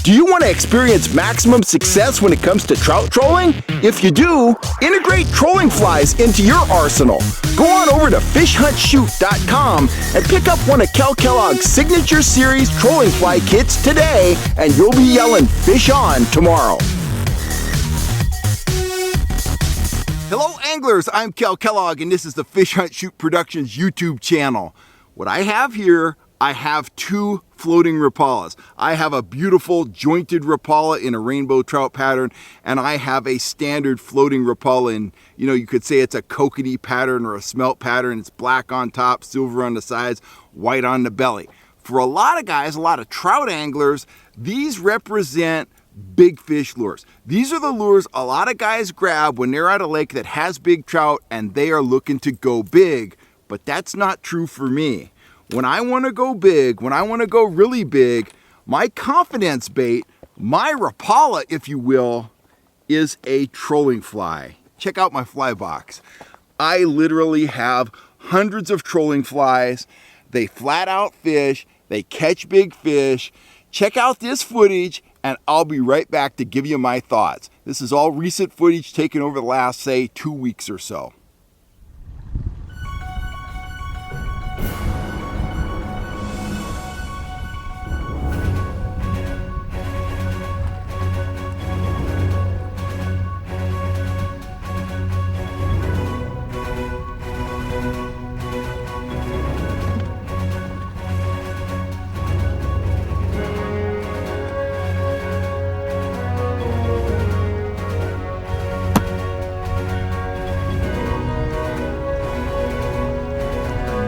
Do you want to experience maximum success when it comes to trout trolling? If you do, integrate trolling flies into your arsenal. Go on over to fishhuntshoot.com and pick up one of Kel Kellogg's Signature Series trolling fly kits today, and you'll be yelling "Fish on" tomorrow. Hello anglers, I'm Kel Kellogg and this is the Fish Hunt Shoot Productions YouTube channel. What I have here, I have two floating Rapalas. I have a beautiful jointed Rapala in a rainbow trout pattern, and I have a standard floating Rapala in, you could say it's a kokanee pattern or a smelt pattern. It's black on top, silver on the sides, white on the belly. For a lot of guys, a lot of trout anglers, these represent big fish lures. These are the lures a lot of guys grab when they're at a lake that has big trout and they are looking to go big, but that's not true for me. When I want to go big, when I want to go really big, my confidence bait, my Rapala, if you will, is a trolling fly. Check out my fly box. I literally have hundreds of trolling flies. They flat out fish, they catch big fish. Check out this footage and I'll be right back to give you my thoughts. This is all recent footage taken over the last, say, 2 weeks or so.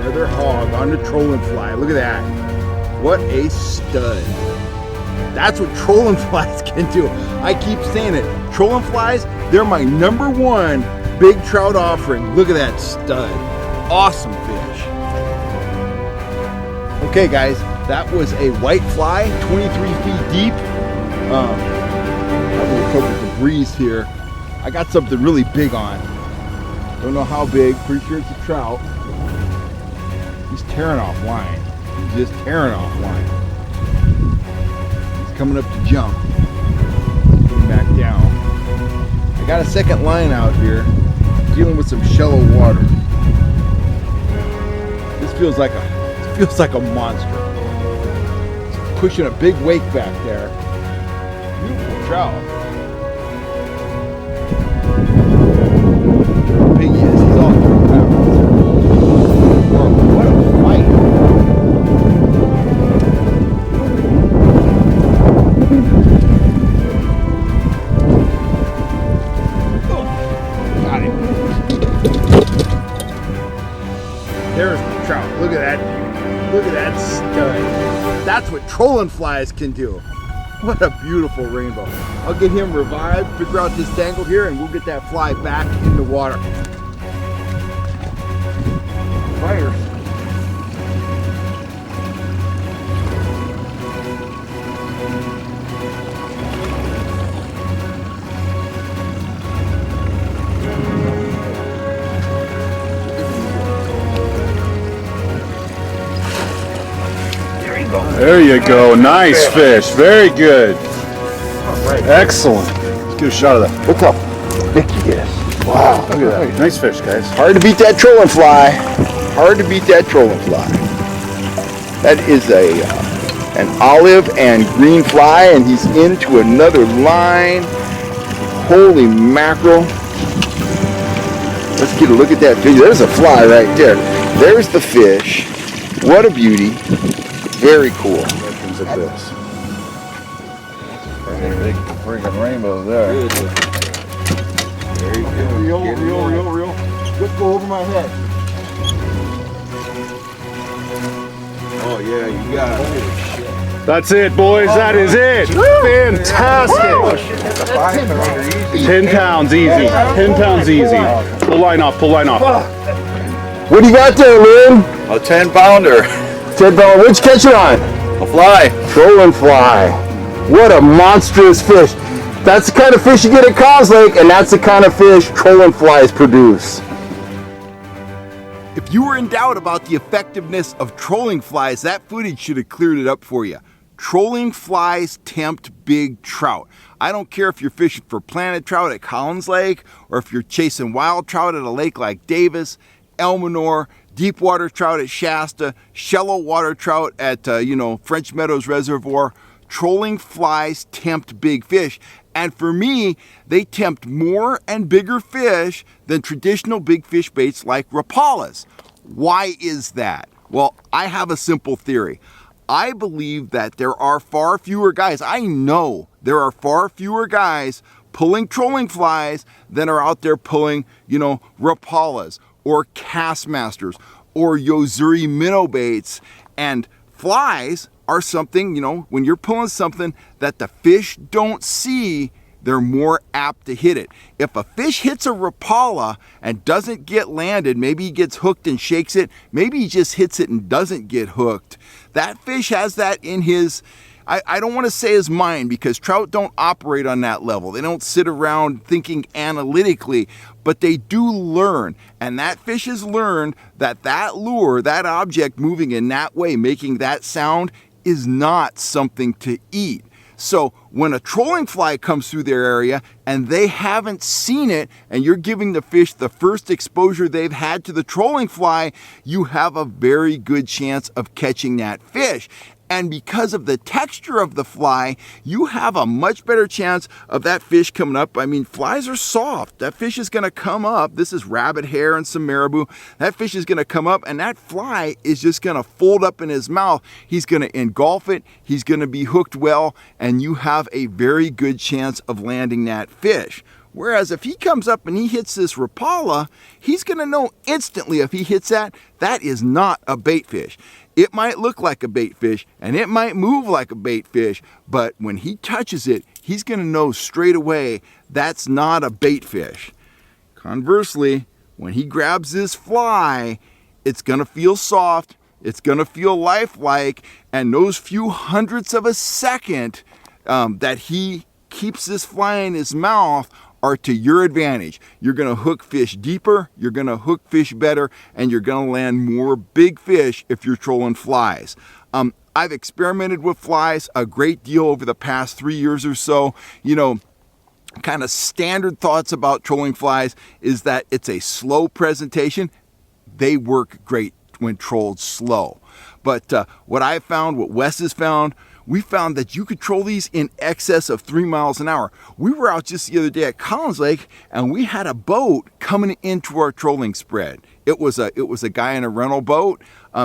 Another hog on the trolling fly. Look at that. What a stud. That's what trolling flies can do. I keep saying it. Trolling flies, they're my #1 big trout offering. Look at that stud. Awesome fish. Okay guys, that was a white fly, 23 feet deep. I'm gonna cope with the breeze here. I got something really big on. Don't know how big, pretty sure it's a trout. He's tearing off line. He's just tearing off line. He's coming up to jump. Getting back down. I got a second line out here, dealing with some shallow water. This feels like a monster. It's pushing a big wake back there. Beautiful trout. How big he is. He's all 3 pounds. What a fight. Got him. There's the trout. Look at that beauty. Look at that stud. That's what trolling flies can do. What a beautiful rainbow. I'll get him revived, figure out this tangle here, and we'll get that fly back in the water. Fire. There you go. Nice fish. Very good. Excellent. Let's get a shot of that. Look how big he is. Wow. Look at that. Nice fish, guys. Hard to beat that trolling fly. Hard to beat that trolling fly. That is an olive and green fly, and he's into another line. Holy mackerel. Let's get a look at that fish. There's a fly right there. There's the fish. What a beauty. Very cool. Look at this. Big freaking rainbow there. There you go. Reel. Just go over my head. Oh yeah, you got it. Holy shit. That's it, boys. That is it. Fantastic. Oh, shit. That's a 5 easy. 10 pounds easy. 10 pounds easy. Pull line off. Pull line off. What do you got there, Lynn? A 10-pounder. 10 pound. What'd you catch it on? A fly. Trolling fly. What a monstrous fish. That's the kind of fish you get at Cos Lake, and that's the kind of fish trolling flies produce. If you were in doubt about the effectiveness of trolling flies, that footage should have cleared it up for you. Trolling flies tempt big trout. I don't care if you're fishing for planted trout at Collins Lake or if you're chasing wild trout at a lake like Davis, Elminor, deep water trout at Shasta, shallow water trout at French Meadows Reservoir. Trolling flies tempt big fish. And for me, they tempt more and bigger fish than traditional big fish baits like Rapalas. Why is that? Well, I have a simple theory. I believe that there are far fewer guys. I know there are far fewer guys pulling trolling flies than are out there pulling, Rapalas or Castmasters or Yozuri minnow baits. And flies are something, when you're pulling something that the fish don't see, they're more apt to hit it. If a fish hits a Rapala and doesn't get landed, maybe he gets hooked and shakes it, maybe he just hits it and doesn't get hooked. That fish has that in his, I don't want to say his mind, because trout don't operate on that level. They don't sit around thinking analytically, but they do learn. And that fish has learned that that lure, that object moving in that way, making that sound, is not something to eat. So when a trolling fly comes through their area and they haven't seen it, and you're giving the fish the first exposure they've had to the trolling fly, you have a very good chance of catching that fish. And because of the texture of the fly, you have a much better chance of that fish coming up. I mean, flies are soft. That fish is going to come up. This is rabbit hair and some marabou. That fish is going to come up, and that fly is just going to fold up in his mouth. He's going to engulf it. He's going to be hooked well, and you have a very good chance of landing that fish. Whereas if he comes up and he hits this Rapala, he's going to know instantly if he hits that, that is not a bait fish. It might look like a bait fish and it might move like a bait fish, but when he touches it, he's going to know straight away that's not a bait fish. Conversely, when he grabs this fly, it's going to feel soft, it's going to feel lifelike, and those few hundredths of a second that he keeps this fly in his mouth are to your advantage. You're going to hook fish deeper, you're going to hook fish better, and you're going to land more big fish if you're trolling flies. I've experimented with flies a great deal over the past 3 years or so. Kind of standard thoughts about trolling flies is that it's a slow presentation. They work great when trolled slow. But what I've found, what Wes has found, we found that you could troll these in excess of 3 miles an hour. We were out just the other day at Collins Lake, and we had a boat coming into our trolling spread. It was a guy in a rental boat.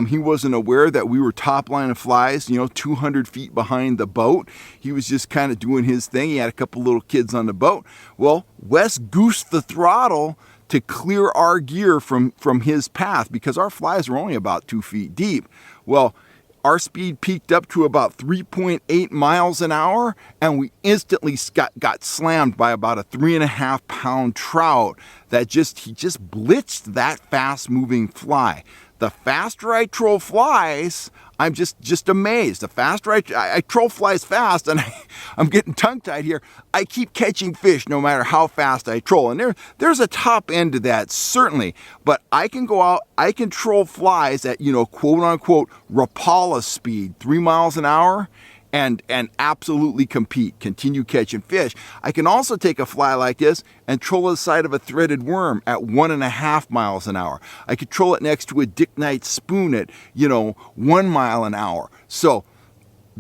He wasn't aware that we were top line of flies, 200 feet behind the boat. He was just kind of doing his thing. He had a couple little kids on the boat. Well, Wes goosed the throttle to clear our gear from his path, because our flies were only about 2 feet deep. Well, our speed peaked up to about 3.8 miles an hour, and we instantly got slammed by about a 3.5 pound trout that he just blitzed that fast moving fly. The faster I troll flies, I'm just amazed. The faster I troll flies fast, and I'm getting tongue-tied here, I keep catching fish no matter how fast I troll. And there's a top end to that, certainly. But I can go out, I can troll flies at, quote-unquote Rapala speed, 3 miles an hour, and absolutely continue catching fish. I can also take a fly like this and troll the side of a threaded worm at 1.5 miles an hour. I could troll it next to a Dick Knight spoon at, 1 mile an hour. So,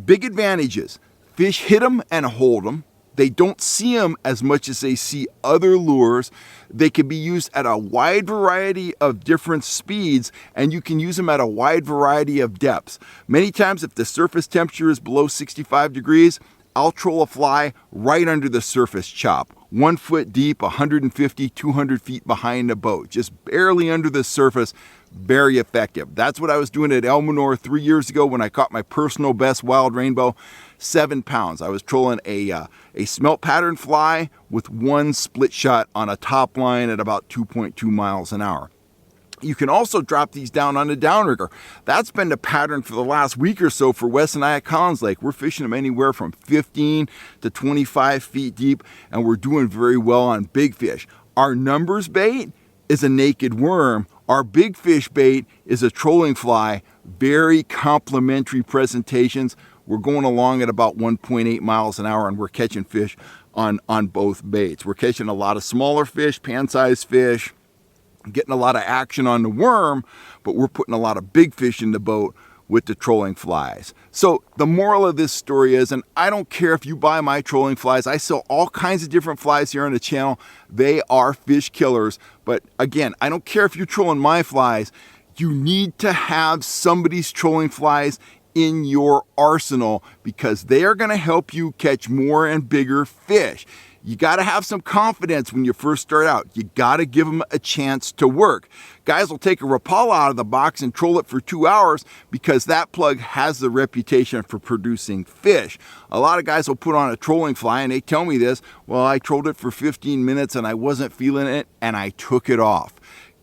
big advantages. Fish hit them and hold them. They don't see them as much as they see other lures. They can be used at a wide variety of different speeds, and you can use them at a wide variety of depths. Many times, if the surface temperature is below 65 degrees, I'll troll a fly right under the surface chop, 1 foot deep, 150, 200 feet behind the boat, just barely under the surface. Very effective. That's what I was doing at Elminor 3 years ago when I caught my personal best wild rainbow, 7 pounds. I was trolling a smelt pattern fly with 1 split shot on a top line at about 2.2 miles an hour. You can also drop these down on a downrigger. That's been the pattern for the last week or so for Wes and I at Collins Lake. We're fishing them anywhere from 15 to 25 feet deep, and we're doing very well on big fish. Our numbers bait is a naked worm. Our big fish bait is a trolling fly. Very complementary presentations. we're going along at about 1.8 miles an hour, and we're catching fish on both baits. We're catching a lot of smaller fish, pan-sized fish, getting a lot of action on the worm, but we're putting a lot of big fish in the boat with the trolling flies. So the moral of this story is, and I don't care if you buy my trolling flies, I sell all kinds of different flies here on the channel. They are fish killers. But again, I don't care if you're trolling my flies, you need to have somebody's trolling flies in your arsenal because they are going to help you catch more and bigger fish. You got to have some confidence when you first start out. You got to give them a chance to work. Guys will take a Rapala out of the box and troll it for 2 hours because that plug has the reputation for producing fish. A lot of guys will put on a trolling fly and they tell me this, well, I trolled it for 15 minutes and I wasn't feeling it and I took it off.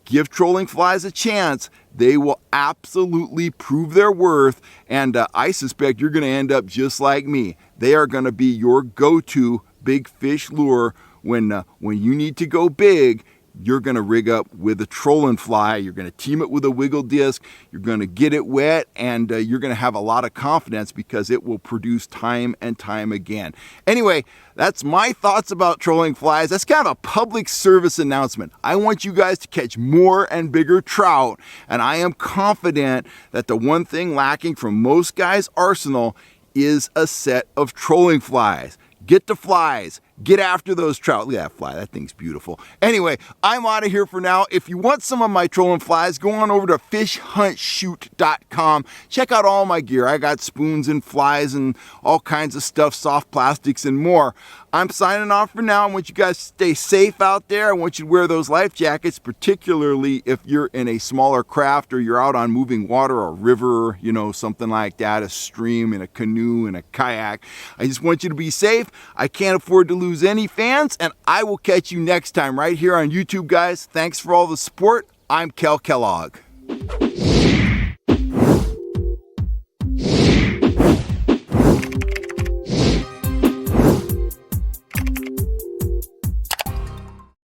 Give trolling flies a chance. They will absolutely prove their worth, and I suspect you're going to end up just like me. They are going to be your go-to big fish lure when you need to go big. You're going to rig up with a trolling fly. You're going to team it with a wiggle disc. You're going to get it wet, and you're going to have a lot of confidence because it will produce time and time again. Anyway, that's my thoughts about trolling flies. That's kind of a public service announcement. I want you guys to catch more and bigger trout, and I am confident that the one thing lacking from most guys' arsenal is a set of trolling flies. Get the flies. Get after those trout. Look at that fly. That thing's beautiful. Anyway, I'm out of here for now. If you want some of my trolling flies, go on over to fishhuntshoot.com. Check out all my gear. I got spoons and flies and all kinds of stuff, soft plastics and more. I'm signing off for now. I want you guys to stay safe out there. I want you to wear those life jackets, particularly if you're in a smaller craft or you're out on moving water or river, you know, something like that, a stream, in a canoe, in a kayak. I just want you to be safe. I can't afford to lose any fans, and I will catch you next time right here on YouTube, guys. Thanks for all the support. I'm Kel Kellogg.